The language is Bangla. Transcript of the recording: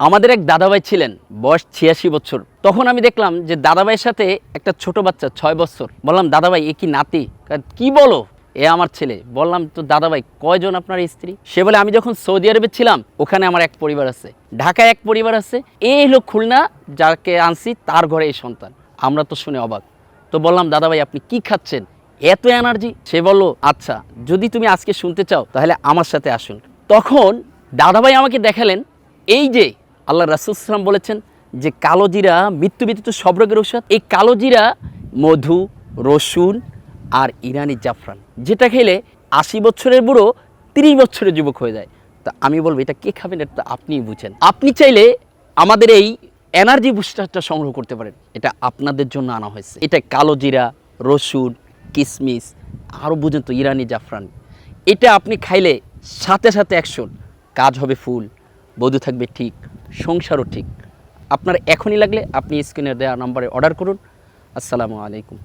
আমাদের এক দাদাভাই ছিলেন, বয়স ৮৬ বছর। তখন আমি দেখলাম যে দাদাভাইয়ের সাথে একটা ছোট বাচ্চা ৬ বছর। বললাম, দাদাভাই এ কি নাতি? কি বলো, এ আমার ছেলে। বললাম, তো দাদাভাই কয়জন আপনার স্ত্রী? সে বলে, আমি যখন সৌদি আরবে ছিলাম ওখানে আমার এক পরিবার আছে, ঢাকায় এক পরিবার আছে, এই হলো খুলনা, যাকে আনছি তার ঘরে এই সন্তান। আমরা তো শুনে অবাক। তো বললাম, দাদাভাই আপনি কি খাচ্ছেন, এত এনার্জি? সে বলল, আচ্ছা যদি তুমি আজকে শুনতে চাও তাহলে আমার সাথে আসুন। তখন দাদাভাই আমাকে দেখালেন, এই যে আল্লাহ রাসূল সাল্লাল্লাহু আলাইহি ওয়াসাল্লাম বলেছেন যে কালো জিরা মৃত্যু ব্যতীত সব রোগের ঔষধ। এই কালো জিরা, মধু, রসুন আর ইরানি জাফরান, যেটা খেলে ৮০ বছরের বুড়ো ৩০ বছরের যুবক হয়ে যায়। তা আমি বলবো, এটা কে খাবেন? এটা তো আপনিই বুঝেন। আপনি চাইলে আমাদের এই এনার্জি বুস্টারটা সংগ্রহ করতে পারেন। এটা আপনাদের জন্য আনা হয়েছে। এটা কালো জিরা, রসুন, কিশমিশ, আরও বুঝেন তো ইরানি জাফরান। এটা আপনি খাইলে সাথে সাথে অ্যাকশন, কাজ হবে ফুল, বধূ থাকবে ঠিক, সংসারও ঠিক। আপনার এখনই লাগলে আপনি স্ক্রিনে দেওয়া নম্বরে অর্ডার করুন। আসসালামু আলাইকুম।